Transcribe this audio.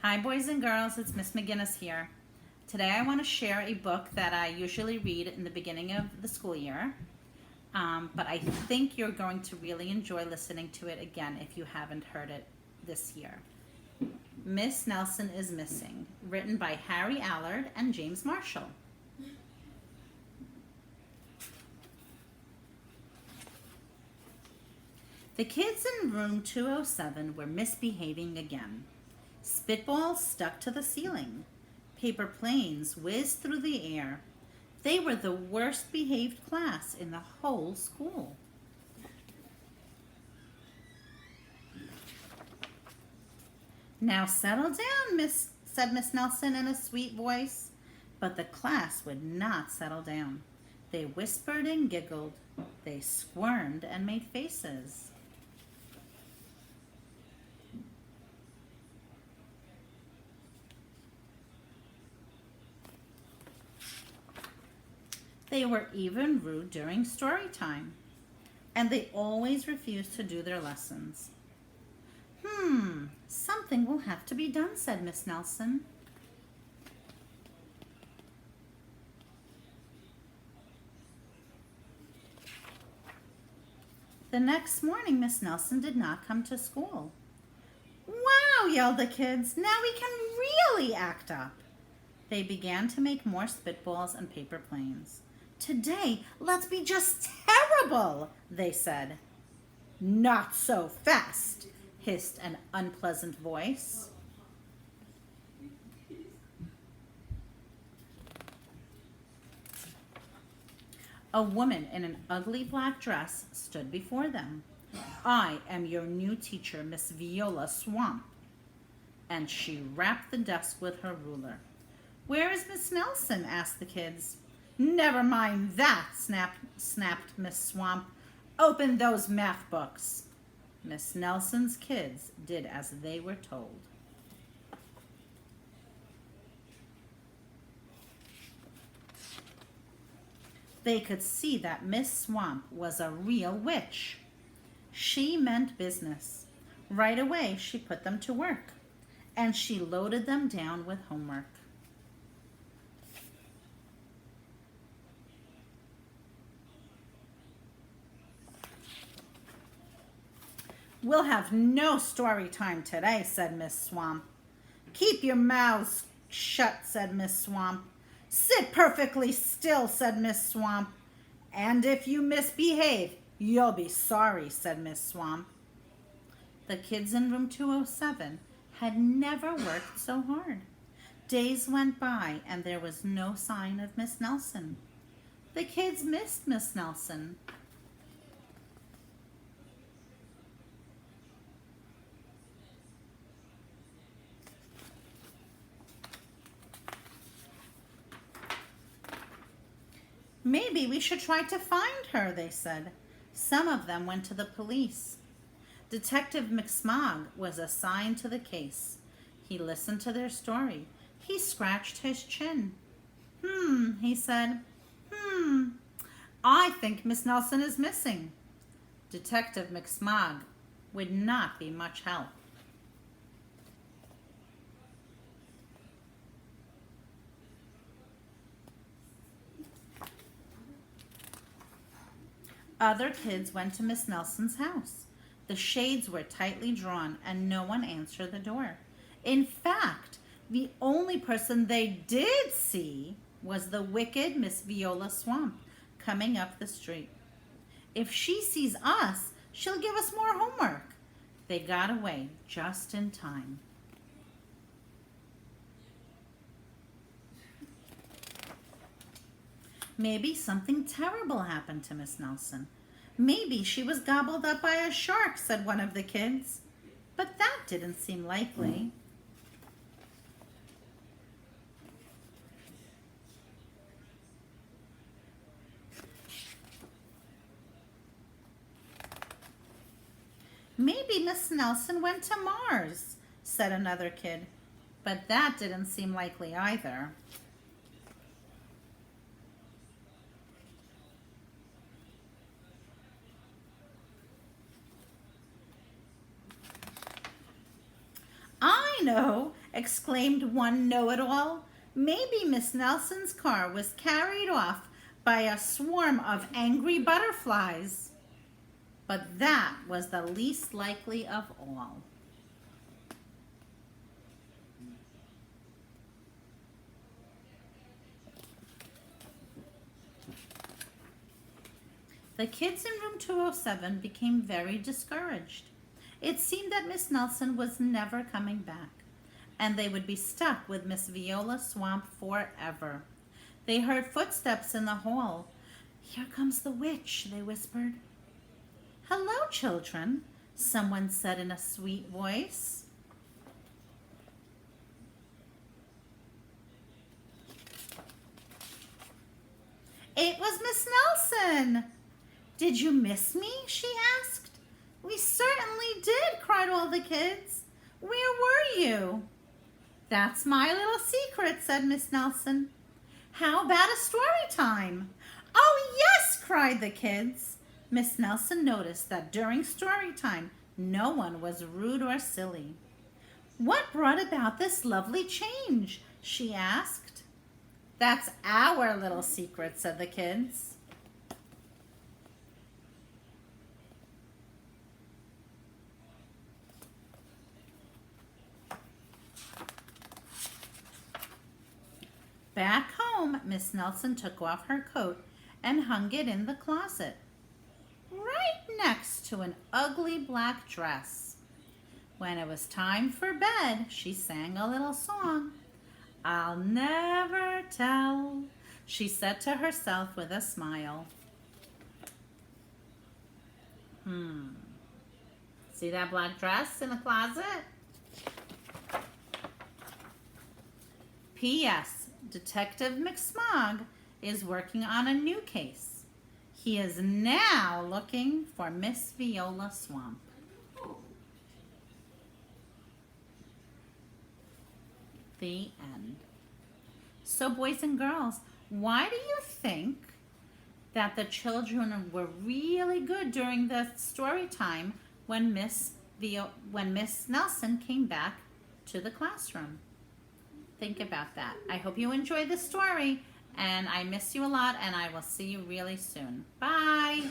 Hi, boys and girls. It's Miss McGinnis here. Today I want to share a book that I usually read in the beginning of the school year, but I think you're going to really enjoy listening to it again if you haven't heard it this year. Miss Nelson is Missing, written by Harry Allard and James Marshall. The kids in room 207 were misbehaving again. Spitballs stuck to the ceiling. Paper planes whizzed through the air. They were the worst behaved class in the whole school. "Now settle down, said Miss Nelson in a sweet voice. But the class would not settle down. They whispered and giggled. They squirmed and made faces. They were even rude during story time, and they always refused to do their lessons. Something will have to be done," said Miss Nelson. The next morning, Miss Nelson did not come to school. "Wow," yelled the kids, "now we can really act up." They began to make more spitballs and paper planes. "Today, let's be just terrible," they said. "Not so fast," hissed an unpleasant voice. A woman in an ugly black dress stood before them. "I am your new teacher, Miss Viola Swamp." And she rapped the desk with her ruler. "Where is Miss Nelson?" asked the kids. "Never mind that," snapped Miss Swamp. "Open those math books." Miss Nelson's kids did as they were told. They could see that Miss Swamp was a real witch. She meant business. Right away, she put them to work, and she loaded them down with homework. "We'll have no story time today," said Miss Swamp. "Keep your mouths shut," said Miss Swamp. "Sit perfectly still," said Miss Swamp. "And if you misbehave, you'll be sorry," said Miss Swamp. The kids in room 207 had never worked so hard. Days went by and there was no sign of Miss Nelson. The kids missed Miss Nelson. "Maybe we should try to find her," they said. Some of them went to the police. Detective McSmog was assigned to the case. He listened to their story. He scratched his chin. He said. I think Miss Nelson is missing." Detective McSmog would not be much help. Other kids went to Miss Nelson's house. The shades were tightly drawn and no one answered the door. In fact, the only person they did see was the wicked Miss Viola Swamp coming up the street. "If she sees us, she'll give us more homework." They got away just in time. Maybe something terrible happened to Miss Nelson. "Maybe she was gobbled up by a shark," said one of the kids. But that didn't seem likely. "Maybe Miss Nelson went to Mars," said another kid. But that didn't seem likely either. "I know, exclaimed one know-it-all. Maybe Miss Nelson's car was carried off by a swarm of angry butterflies. But that was the least likely of all. The kids in room 207 became very discouraged. It seemed that Miss Nelson was never coming back, and they would be stuck with Miss Viola Swamp forever. They heard footsteps in the hall. "Here comes the witch," they whispered. "Hello, children," someone said in a sweet voice. It was Miss Nelson. "Did you miss me?" she asked. "We certainly did," cried all the kids. "Where were you?" "That's my little secret," said Miss Nelson. "How about a story time?" "Oh, yes," cried the kids. Miss Nelson noticed that during story time, no one was rude or silly. "What brought about this lovely change?" she asked. "That's our little secret," said the kids. Back home, Miss Nelson took off her coat and hung it in the closet, right next to an ugly black dress. When it was time for bed, she sang a little song. "I'll never tell," she said to herself with a smile. See that black dress in the closet? P.S. Detective McSmog is working on a new case. He is now looking for Miss Viola Swamp. The end. So, boys and girls, why do you think that the children were really good during the story time when Miss Nelson came back to the classroom? Think about that. I hope you enjoyed the story, and I miss you a lot, and I will see you really soon. Bye.